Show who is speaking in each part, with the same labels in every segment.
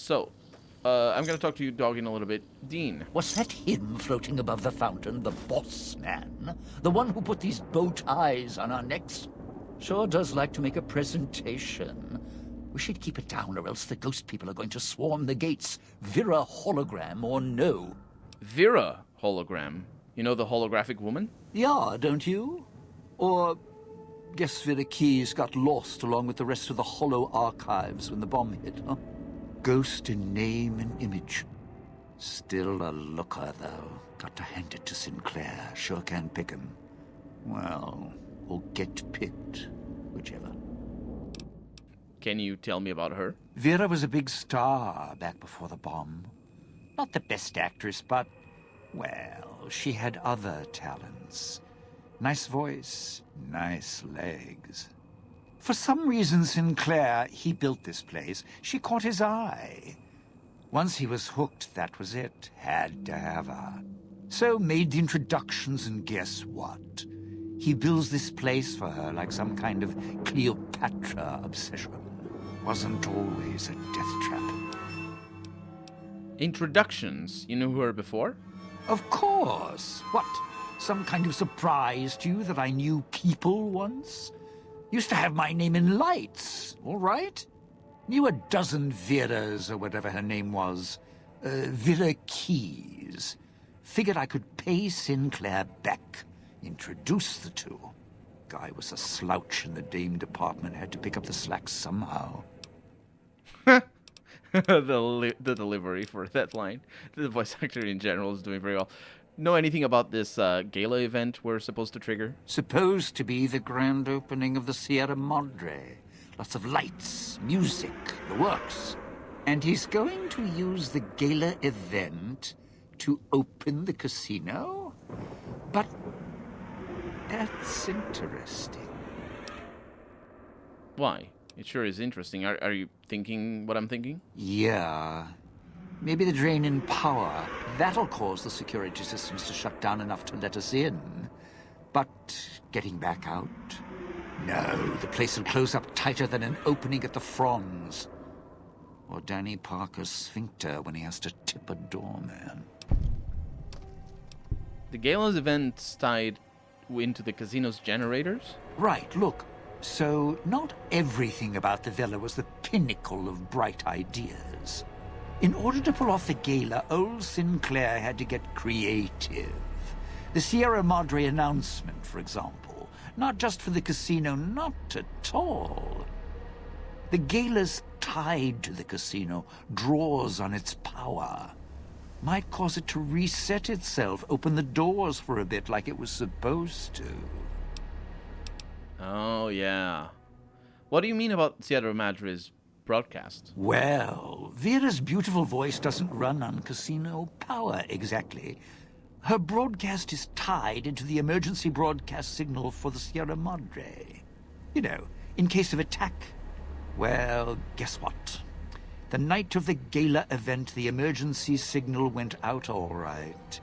Speaker 1: So, I'm going to talk to you, dog, in a little bit. Dean.
Speaker 2: Was that him floating above the fountain, the boss man? The one who put these bow ties on our necks? Sure does like to make a presentation. We should keep it down, or else the ghost people are going to swarm the gates. Vera hologram or no.
Speaker 1: Vera hologram? You know the holographic woman?
Speaker 2: Yeah, don't you? Or guess Vera Keys got lost along with the rest of the Hollow archives when the bomb hit, huh? Ghost in name and image. Still a looker, though. Got to hand it to Sinclair. Sure can pick him. Well, or get picked. Whichever.
Speaker 1: Can you tell me about her?
Speaker 2: Vera was a big star back before the bomb. Not the best actress, but, well, she had other talents. Nice voice, nice legs. For some reason, Sinclair, he built this place. She caught his eye. Once he was hooked, that was it. Had to have her. So made the introductions, and guess what? He builds this place for her like some kind of Cleopatra obsession. Wasn't always a death trap.
Speaker 1: Introductions? You knew her before?
Speaker 2: Of course. What? Some kind of surprise to you that I knew people once? Used to have my name in lights, all right? Knew a dozen Veras, or whatever her name was. Vera Keys. Figured I could pay Sinclair back. Introduce the two. Guy was a slouch in the dame department. Had to pick up the slack somehow.
Speaker 1: The delivery for that line. The voice actor in general is doing very well. Know anything about this gala event we're supposed to trigger?
Speaker 2: Supposed to be the grand opening of the Sierra Madre. Lots of lights, music, the works. And he's going to use the gala event to open the casino? But that's interesting.
Speaker 1: Why? It sure is interesting. Are you thinking what I'm thinking?
Speaker 2: Yeah. Maybe the drain in power. That'll cause the security systems to shut down enough to let us in. But getting back out? No, the place will close up tighter than an opening at the Fronds. Or Danny Parker's sphincter when he has to tip a doorman.
Speaker 1: The gala's event's tied into the casino's generators?
Speaker 2: Right, look. So, not everything about the villa was the pinnacle of bright ideas. In order to pull off the gala, old Sinclair had to get creative. The Sierra Madre announcement, for example. Not just for the casino, not at all. The gala's tied to the casino, draws on its power. Might cause it to reset itself, open the doors for a bit like it was supposed to.
Speaker 1: Oh, yeah. What do you mean about Sierra Madre's broadcast?
Speaker 2: Well, Vera's beautiful voice doesn't run on casino power exactly. Her broadcast is tied into the emergency broadcast signal for the Sierra Madre. You know, in case of attack. Well, guess what? The night of the gala event, the emergency signal went out all right.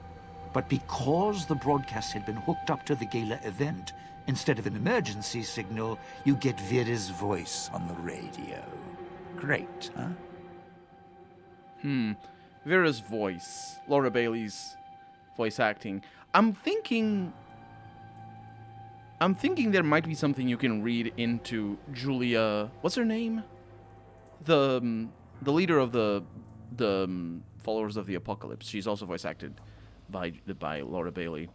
Speaker 2: But because the broadcast had been hooked up to the gala event, instead of an emergency signal, you get Vera's voice on the radio. Great, huh?
Speaker 1: Vera's voice. Laura Bailey's voice acting. I'm thinking there might be something you can read into Julia. What's her name? The leader of the Followers of the Apocalypse. She's also voice acted by Laura Bailey.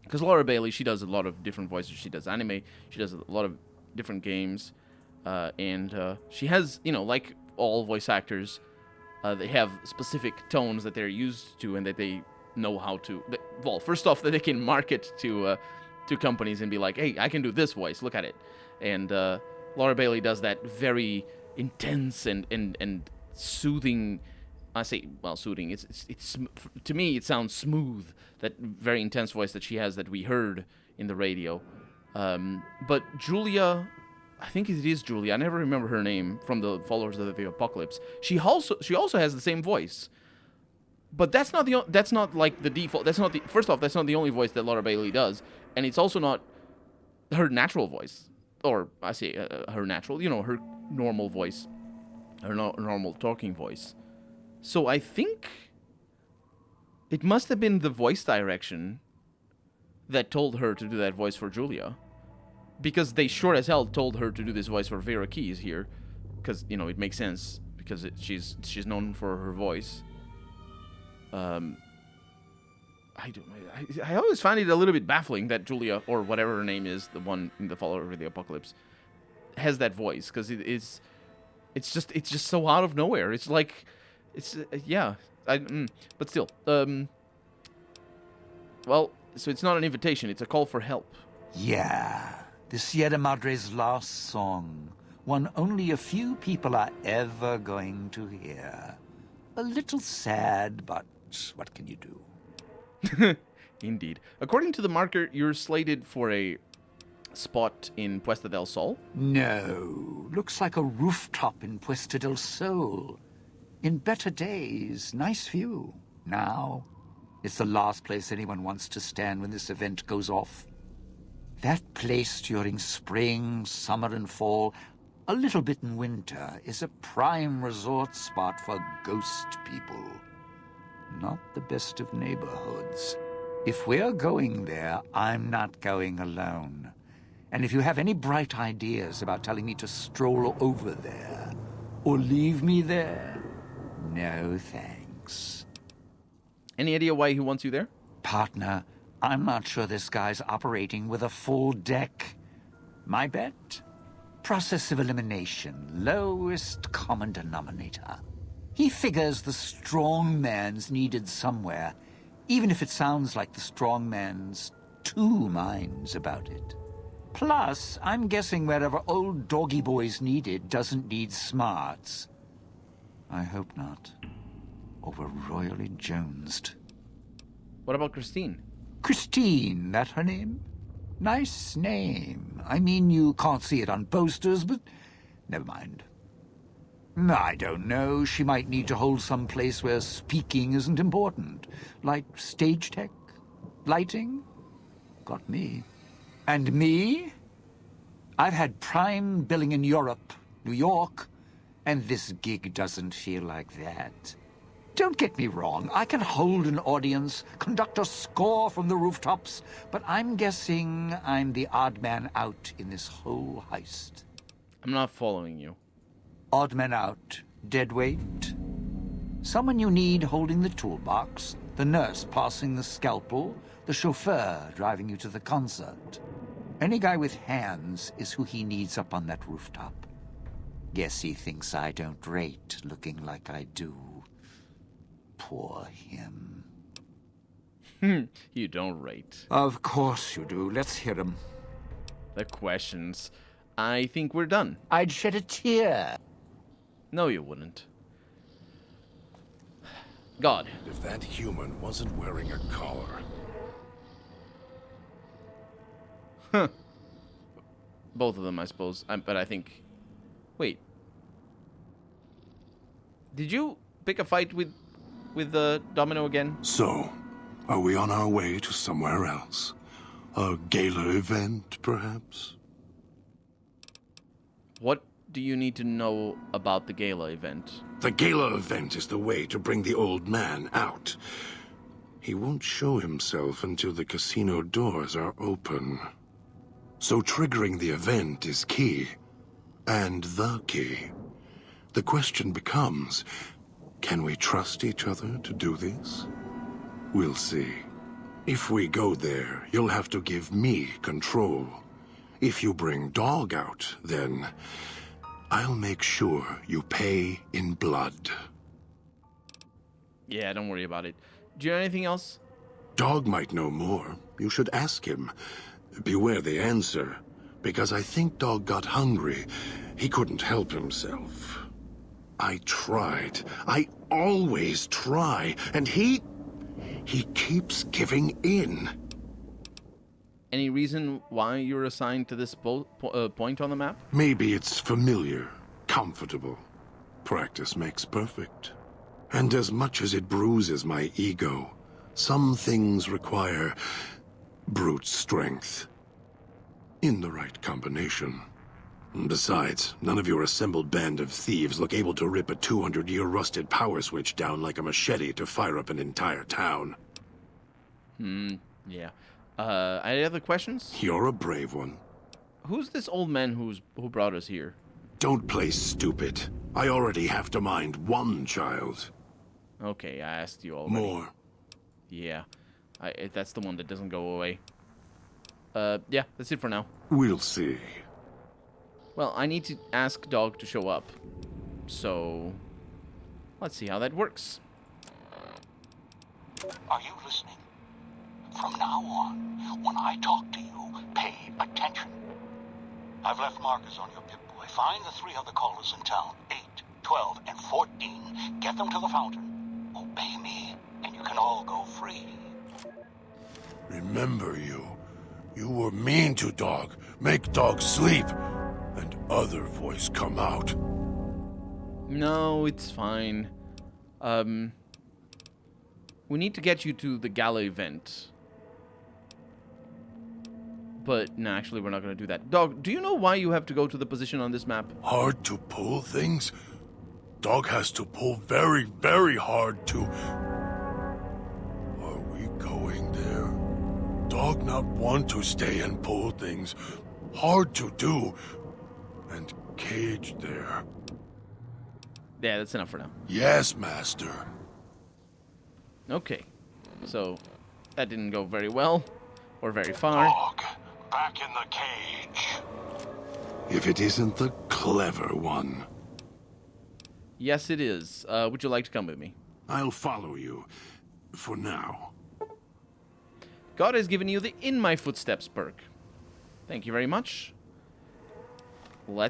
Speaker 1: Because Laura Bailey, she does a lot of different voices. She does anime. She does a lot of different games. And she has, like all voice actors, they have specific tones that they're used to and that they know how to... Well, first off, that they can market to companies and be like, hey, I can do this voice. Look at it. And Laura Bailey does that very intense and soothing... I say, well, soothing. It's to me, it sounds smooth. That very intense voice that she has that we heard in the radio. But Julia, I think it is Julia. I never remember her name from the Followers of the Apocalypse. She also has the same voice. But that's not like the default. First off, that's not the only voice that Laura Bailey does, and it's also not her natural voice, or I say her natural, her normal voice, her normal talking voice. So I think it must have been the voice direction that told her to do that voice for Julia. Because they sure as hell told her to do this voice for Vera Keys here. Because, you know, it makes sense. Because she's known for her voice. I always find it a little bit baffling that Julia, or whatever her name is, the one in the Follower of the Apocalypse, has that voice. Because it's just so out of nowhere. It's like... It's, yeah, but still, well, so it's not an invitation, it's a call for help.
Speaker 2: Yeah, the Sierra Madre's last song, one only a few people are ever going to hear. A little sad, but what can you do?
Speaker 1: Indeed. According to the marker, you're slated for a spot in Puesta del Sol?
Speaker 2: No, looks like a rooftop in Puesta del Sol. In better days, nice view. Now, it's the last place anyone wants to stand when this event goes off. That place during spring, summer, and fall, a little bit in winter, is a prime resort spot for ghost people. Not the best of neighborhoods. If we're going there, I'm not going alone. And if you have any bright ideas about telling me to stroll over there, or leave me there, no thanks.
Speaker 1: Any idea why he wants you there?
Speaker 2: Partner, I'm not sure this guy's operating with a full deck. My bet? Process of elimination, lowest common denominator. He figures the strong man's needed somewhere, even if it sounds like the strong man's two minds about it. Plus, I'm guessing wherever old doggy boy's needed doesn't need smarts. I hope not. Or we're royally jonesed.
Speaker 1: What about Christine?
Speaker 2: Christine, that her name? Nice name. I mean, you can't see it on posters, but never mind. I don't know. She might need to hold some place where speaking isn't important. Like stage tech? Lighting? Got me. And me? I've had prime billing in Europe, New York, and this gig doesn't feel like that. Don't get me wrong, I can hold an audience, conduct a score from the rooftops, but I'm guessing I'm the odd man out in this whole heist.
Speaker 1: I'm not following you.
Speaker 2: Odd man out, dead weight. Someone you need holding the toolbox, the nurse passing the scalpel, the chauffeur driving you to the concert. Any guy with hands is who he needs up on that rooftop. Guess he thinks I don't rate looking like I do. Poor him.
Speaker 1: You don't rate.
Speaker 2: Of course you do. Let's hear him.
Speaker 1: The questions. I think we're done.
Speaker 2: I'd shed a tear.
Speaker 1: No, you wouldn't. God.
Speaker 3: If that human wasn't wearing a collar...
Speaker 1: Huh. Both of them, I suppose. But I think... Wait. Did you pick a fight with Domino again?
Speaker 3: So, are we on our way to somewhere else? A gala event, perhaps?
Speaker 1: What do you need to know about the gala event?
Speaker 3: The gala event is the way to bring the old man out. He won't show himself until the casino doors are open. So triggering the event is key. And the key. The question becomes, can we trust each other to do this? We'll see. If we go there, you'll have to give me control. If you bring Dog out, then I'll make sure you pay in blood.
Speaker 1: Yeah, don't worry about it. Do you know anything else?
Speaker 3: Dog might know more. You should ask him. Beware the answer, because I think Dog got hungry. He couldn't help himself. I tried. I always try, and he keeps giving in.
Speaker 1: Any reason why you're assigned to this point on the map?
Speaker 3: Maybe it's familiar, comfortable. Practice makes perfect. And as much as it bruises my ego, some things require brute strength. In the right combination. Besides, none of your assembled band of thieves look able to rip a 200-year rusted power switch down like a machete to fire up an entire town.
Speaker 1: Yeah. Any other questions?
Speaker 3: You're a brave one.
Speaker 1: Who's this old man who brought us here?
Speaker 3: Don't play stupid. I already have to mind one child.
Speaker 1: Okay, I asked you already.
Speaker 3: More.
Speaker 1: Yeah. That's the one that doesn't go away. Yeah, that's it for now.
Speaker 3: We'll see.
Speaker 1: Well, I need to ask Dog to show up. So, let's see how that works.
Speaker 4: Are you listening? From now on, when I talk to you, pay attention. I've left markers on your Pip-Boy. Find the 3 other callers in town, 8, 12, and 14. Get them to the fountain. Obey me, and you can all go free.
Speaker 3: Remember you. You were mean to Dog. Make Dog sleep. And other voice come out.
Speaker 1: No, it's fine. We need to get you to the gala event. But, no, actually, we're not going to do that. Dog, do you know why you have to go to the position on this map?
Speaker 3: Hard to pull things? Dog has to pull very, very hard to... Are we going there? Dog not want to stay and pull things. Hard to do. And caged there.
Speaker 1: Yeah, that's enough for now.
Speaker 3: Yes, master.
Speaker 1: Okay. So, that didn't go very well. Or very far.
Speaker 4: Dog, back in the cage.
Speaker 3: If it isn't the clever one.
Speaker 1: Yes, it is. Would you like to come with me?
Speaker 3: I'll follow you. For now.
Speaker 1: God has given you the In My Footsteps perk. Thank you very much. I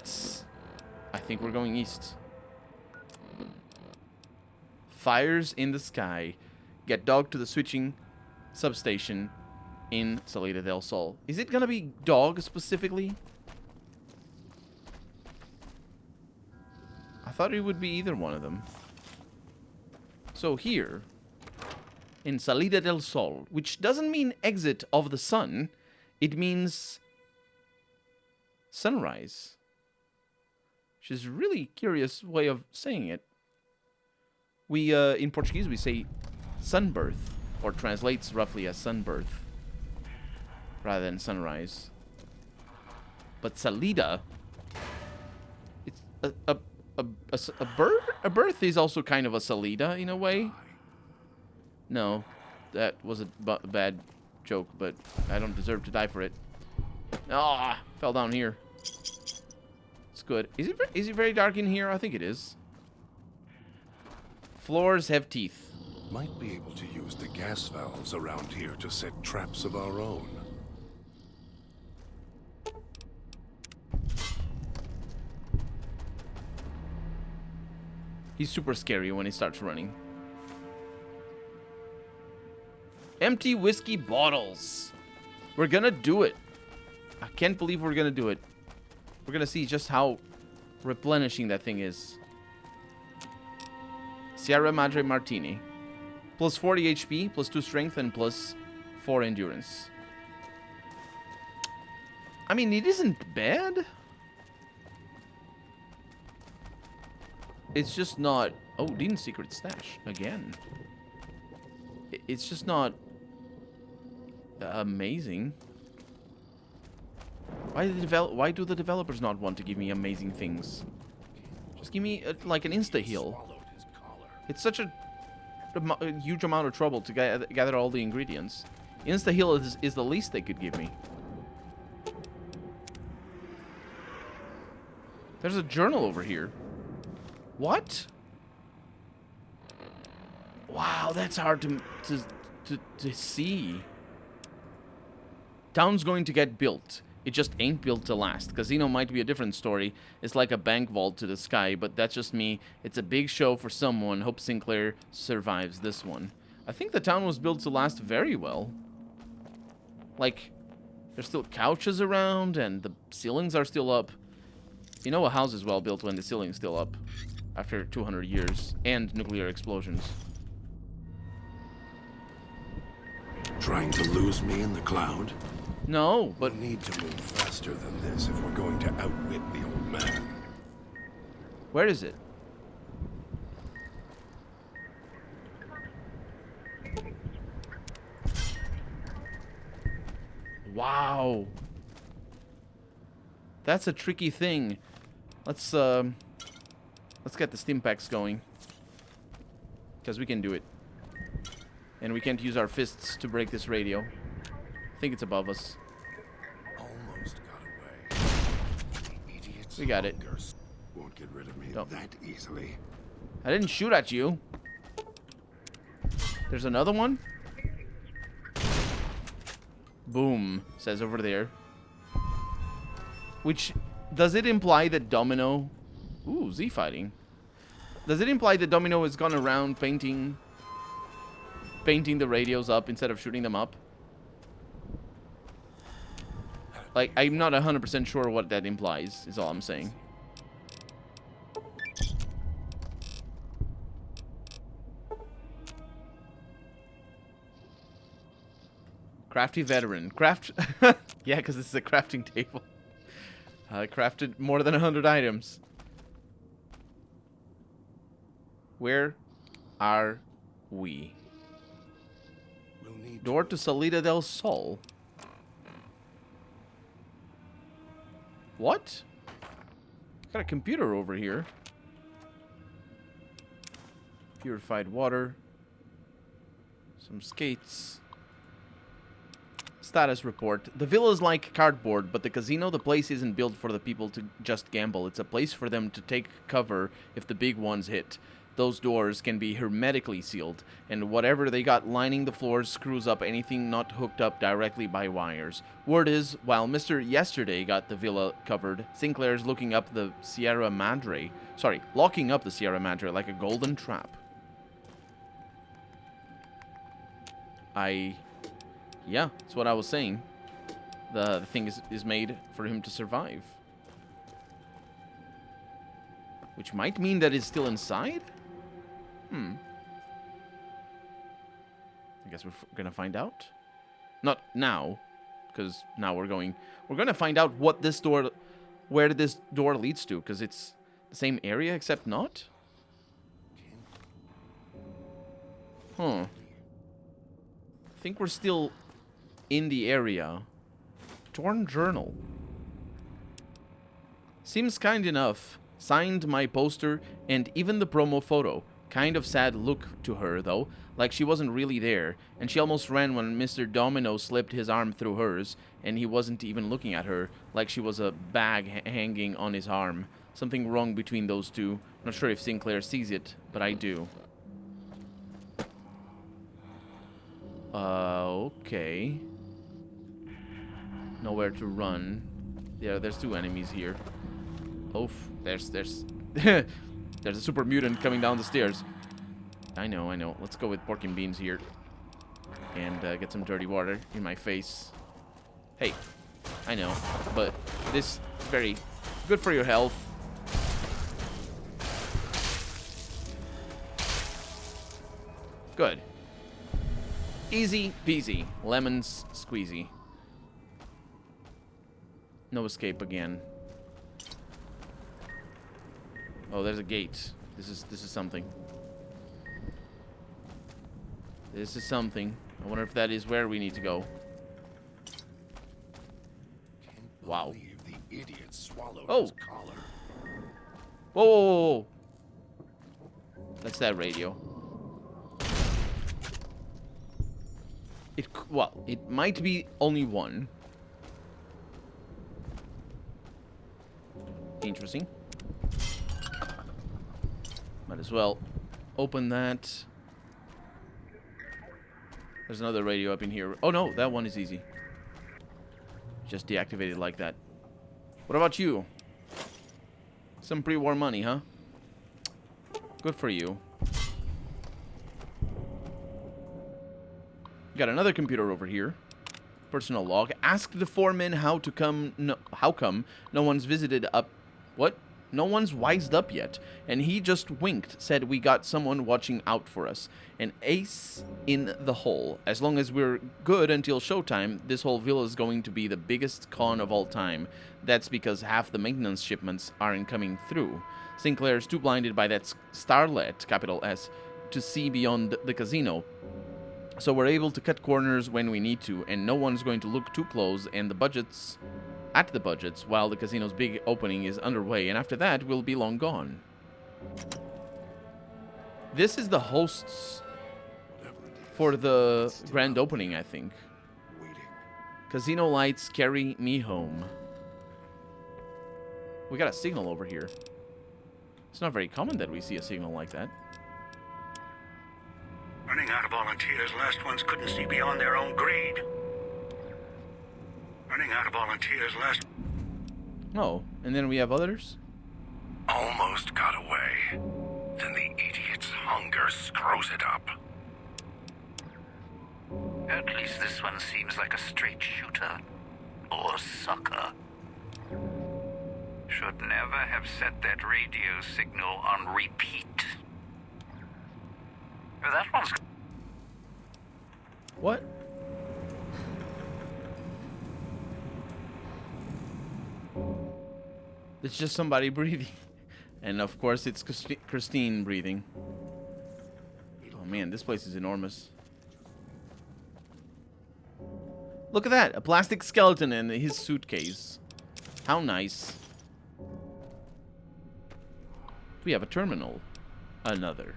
Speaker 1: think we're going east. Fires in the sky. Get Dog to the switching substation in Salida del Sol. Is it gonna be Dog specifically? I thought it would be either one of them. So here, in Salida del Sol, which doesn't mean exit of the sun, it means sunrise. Which is a really curious way of saying it. We, in Portuguese, we say sunbirth, or translates roughly as sunbirth, rather than sunrise. But Salida, it's a bird? A birth is also kind of a Salida, in a way. No, that was a bad joke, but I don't deserve to die for it. Ah, fell down here. It's good. Is it very dark in here? I think it is. Floors have teeth.
Speaker 3: Might be able to use the gas valves around here to set traps of our own.
Speaker 1: He's super scary when he starts running. Empty whiskey bottles. We're gonna do it. I can't believe we're gonna do it. We're gonna see just how replenishing that thing is. Sierra Madre Martini. Plus 40 HP, plus 2 strength, and plus 4 endurance. I mean, it isn't bad. It's just not... Oh, Dean's Secret Stash. Again. It's just not... amazing. Why do the developers not want to give me amazing things? Just give me, like, an insta-heal. It's such a huge amount of trouble to gather all the ingredients. Insta-heal is the least they could give me. There's a journal over here. What? Wow, that's hard to see. Town's going to get built. It just ain't built to last. Casino might be a different story. It's like a bank vault to the sky, but that's just me. It's a big show for someone. Hope Sinclair survives this one. I think the town was built to last very well. Like, there's still couches around, and the ceilings are still up. You know a house is well built when the ceiling's still up. After 200 years. And nuclear explosions.
Speaker 3: Trying to lose me in the cloud?
Speaker 1: No, but...
Speaker 3: We need to move faster than this if we're going to outwit the old man.
Speaker 1: Where is it? Wow. That's a tricky thing. Let's get the stim packs going. Because we can do it. And we can't use our fists to break this radio. I think it's above us.
Speaker 3: Almost got away. The idiots
Speaker 1: We got it.
Speaker 3: Won't get rid of me
Speaker 1: Nope.
Speaker 3: that easily.
Speaker 1: I didn't shoot at you. There's another one? Boom, says over there. Which, does it imply that Domino... Ooh, Z fighting. Does it imply that Domino has gone around painting the radios up instead of shooting them up? Like, I'm not 100% sure what that implies, is all I'm saying. Crafty veteran. Yeah, because this is a crafting table. I crafted more than 100 items. Where are we?
Speaker 3: We'll need
Speaker 1: Door to Salida del Sol. What? Got a computer over here. Purified water. Some skates. Status report. The villa's like cardboard, but the casino, the place isn't built for the people to just gamble. It's a place for them to take cover if the big ones hit. Those doors can be hermetically sealed, and whatever they got lining the floors screws up anything not hooked up directly by wires. Word is, while Mr. Yesterday got the villa covered, Sinclair's locking up the Sierra Madre like a golden trap. Yeah, that's what I was saying. The thing is made for him to survive. Which might mean that it's still inside? I guess we're gonna find out. Not now, because now we're gonna find out what this door, where this door leads to, because it's the same area except not. I think we're still in the area. Torn journal. Seems kind enough. Signed my poster and even the promo photo. Kind of sad look to her, though, like she wasn't really there, and she almost ran when Mr. Domino slipped his arm through hers, and he wasn't even looking at her, like she was a bag hanging on his arm. Something wrong between those two. Not sure if Sinclair sees it, but I do. Okay. Nowhere to run. Yeah, there's two enemies here. Oof, there's there's a super mutant coming down the stairs. I know. Let's go with pork and beans here. And get some dirty water in my face. Hey, I know, but this is very good for your health. Good. Easy peasy. Lemons squeezy. No escape again. Oh, there's a gate. This is something. This is something. I wonder if that is where we need to go. Wow.
Speaker 3: The idiot swallowed
Speaker 1: Oh.
Speaker 3: his collar.
Speaker 1: Whoa, whoa, whoa, whoa. That's that radio. Well, it might be only one. Interesting. Might as well open that. There's another radio up in here. Oh no, that one is easy. Just deactivated like that. What about you? Some pre-war money, huh? Good for you. Got another computer over here. Personal log. Asked the foreman how come no one's visited up. What? No one's wised up yet, and he just winked, said we got someone watching out for us. An ace in the hole. As long as we're good until showtime, this whole villa is going to be the biggest con of all time. That's because half the maintenance shipments aren't coming through. Sinclair's too blinded by that starlet, capital S, to see beyond the casino. So we're able to cut corners when we need to, and no one's going to look too close, and the budgets while the casino's big opening is underway, and after that, we'll be long gone. This is the hosts for the grand opening, I think. Casino lights carry me home. We got a signal over here. It's not very common that we see a signal like that.
Speaker 4: Running out of volunteers, last ones couldn't see beyond their own greed. Running out of volunteers, last...
Speaker 1: Oh, and then we have others?
Speaker 3: Almost got away. Then the idiot's hunger screws it up.
Speaker 2: At least this one seems like a straight shooter. Or sucker. Should never have set that radio signal on repeat. That one's...
Speaker 1: What? It's just somebody breathing. And of course it's Christine breathing. Oh man, this place is enormous. Look at that, a plastic skeleton in his suitcase. How nice. We have a terminal. Another.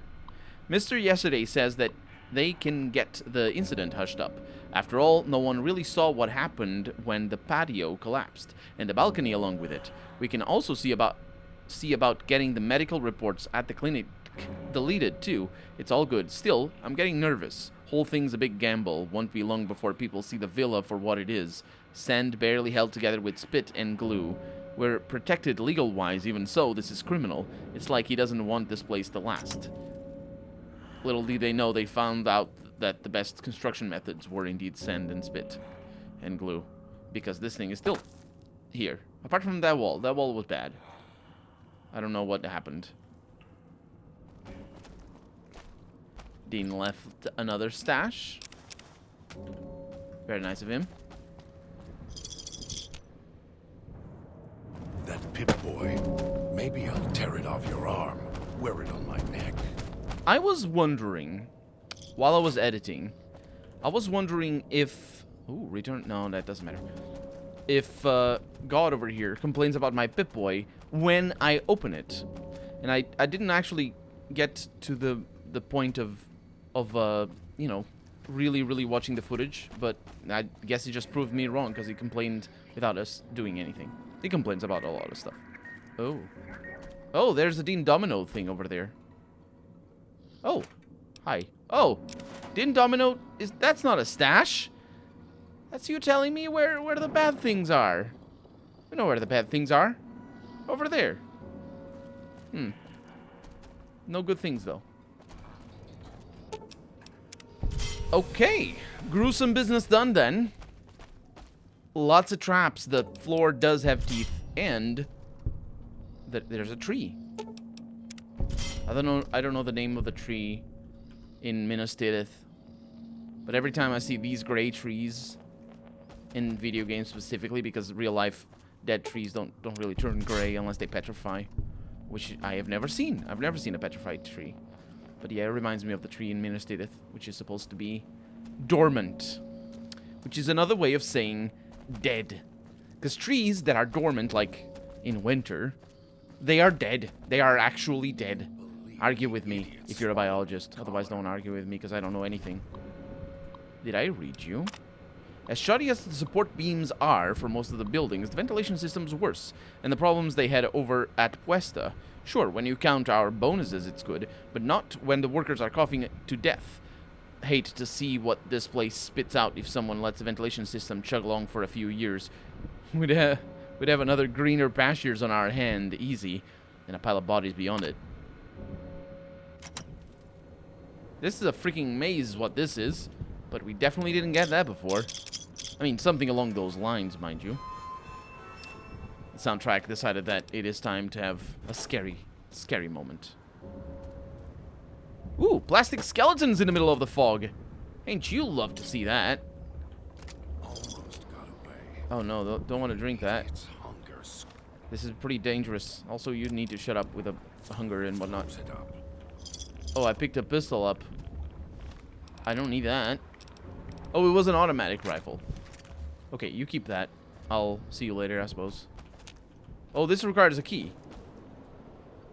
Speaker 1: Mr. Yesterday says that they can get the incident hushed up. After all, no one really saw what happened when the patio collapsed, and the balcony along with it. We can also see about getting the medical reports at the clinic deleted too. It's all good. Still, I'm getting nervous. Whole thing's a big gamble. Won't be long before people see the villa for what it is. Sand barely held together with spit and glue. We're protected legal-wise, even so, this is criminal. It's like he doesn't want this place to last. Little did they know, they found out that the best construction methods were indeed sand and spit and glue. Because this thing is still here. Apart from that wall was bad. I don't know what happened. Dean left another stash. Very nice of him.
Speaker 3: That Pip-Boy. Maybe I'll tear it off your arm. Wear it on my neck.
Speaker 1: I was wondering, while I was editing, I was wondering if... Ooh, return... No, that doesn't matter. If God over here complains about my Pip-Boy when I open it. And I didn't actually get to the point of you know, really watching the footage. But I guess he just proved me wrong because he complained without us doing anything. He complains about a lot of stuff. Oh. Oh, there's the Dean Domino thing over there. Oh, hi. Oh, Dean Domino is... That's not a stash. That's you telling me where the bad things are. We know where the bad things are. Over there. No good things, though. Okay. Gruesome business done, then. Lots of traps. The floor does have teeth. And... there's a tree. I don't know the name of the tree in Minas Tirith. But every time I see these gray trees in video games specifically, because real life dead trees don't really turn gray unless they petrify, which I have never seen. I've never seen a petrified tree. But yeah, it reminds me of the tree in Minas Tirith, which is supposed to be dormant, which is another way of saying dead. Because trees that are dormant, like in winter, they are dead. They are actually dead. Argue with me if you're a biologist. Otherwise, don't argue with me because I don't know anything. Did I read you? As shoddy as the support beams are for most of the buildings, the ventilation system's worse, and the problems they had over at Puesta. Sure, when you count our bonuses, it's good, but not when the workers are coughing to death. Hate to see what this place spits out if someone lets the ventilation system chug along for a few years. We'd have another greener pastures on our hand, easy, and a pile of bodies beyond it. This is a freaking maze, what this is, but we definitely didn't get that before. I mean, something along those lines, mind you. soundtrack decided that it is time to have a scary moment. Ooh, plastic skeletons in the middle of the fog. Ain't you love to see that?
Speaker 3: Almost got away.
Speaker 1: Oh no, don't want to drink that.
Speaker 3: It's hunger.
Speaker 1: This is pretty dangerous. Also, you need to shut up with the hunger and whatnot.
Speaker 3: Sit up.
Speaker 1: Oh, I picked a pistol up. I don't need that. Oh, it was an automatic rifle. Okay, you keep that. I'll see you later, I suppose. Oh, this requires a key.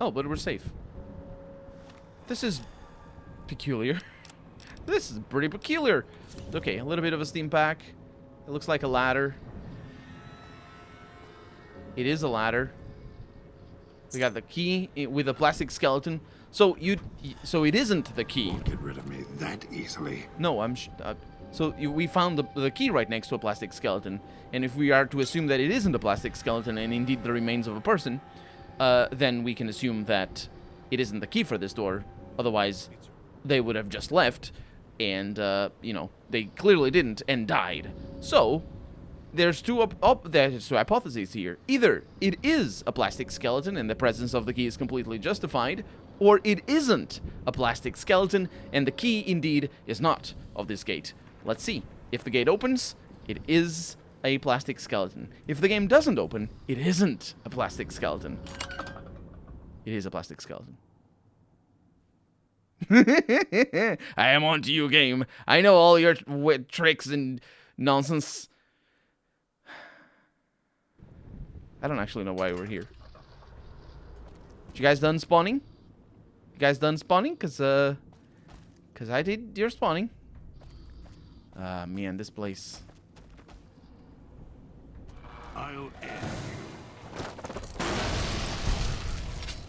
Speaker 1: Oh, but we're safe. This is peculiar. This is pretty peculiar. Okay, a little bit of a steam pack. It looks like a ladder. It is a ladder. We got the key with a plastic skeleton. So it isn't the key.
Speaker 3: Won't get rid of me that easily.
Speaker 1: No, we found the key right next to a plastic skeleton, and if we are to assume that it isn't a plastic skeleton and indeed the remains of a person, then we can assume that it isn't the key for this door. Otherwise, they would have just left, and they clearly didn't and died. So there's two hypotheses here. Either it is a plastic skeleton and the presence of the key is completely justified, or it isn't a plastic skeleton and the key indeed is not of this gate. Let's see. If the gate opens, it is a plastic skeleton. If the game doesn't open, it isn't a plastic skeleton. It is a plastic skeleton. I am onto you, game. I know all your tricks and nonsense. I don't actually know why we're here. You guys done spawning? You guys done spawning? Cause I did your spawning. Man, this place.
Speaker 3: I'll end you.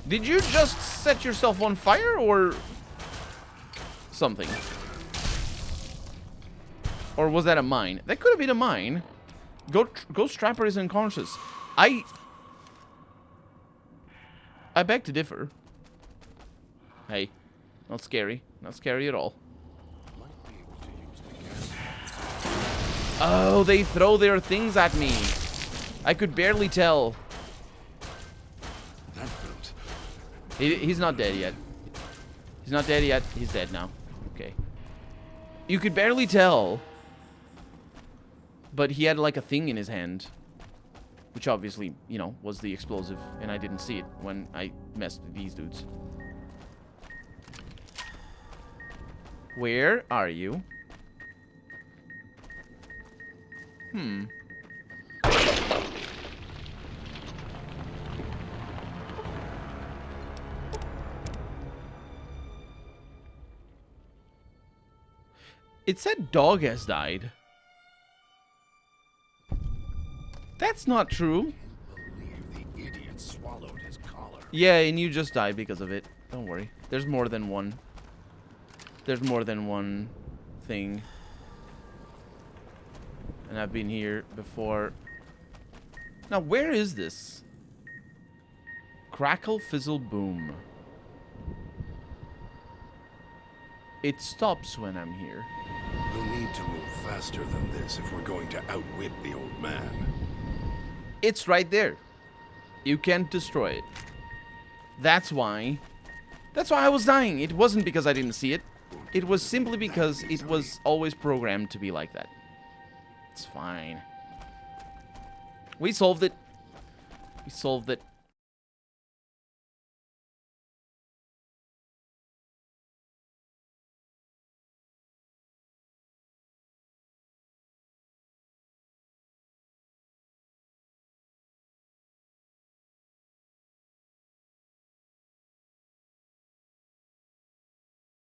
Speaker 1: Did you just set yourself on fire or something? Or was that a mine? That could have been a mine. Ghost Trapper is unconscious. I beg to differ. Hey, not scary. Not scary at all.
Speaker 3: Might be able to use the gas.
Speaker 1: Oh, they throw their things at me. I could barely tell.
Speaker 3: That built.
Speaker 1: He's not dead yet. He's not dead yet. He's dead now. Okay. You could barely tell. But he had like a thing in his hand. Which obviously, was the explosive. And I didn't see it when I messed with these dudes. Where are you? It said dog has died. That's not true.
Speaker 3: Believe the idiot swallowed his collar.
Speaker 1: Yeah, and you just died because of it. Don't worry. There's more than one. There's more than one thing. And I've been here before. Now, where is this? Crackle, fizzle, boom. It stops when I'm here.
Speaker 3: We'll need to move faster than this if we're going to outwit the old man.
Speaker 1: It's right there. You can't destroy it. That's why I was dying. It wasn't because I didn't see it. It was simply because it was always programmed to be like that. It's fine. We solved it. We solved it.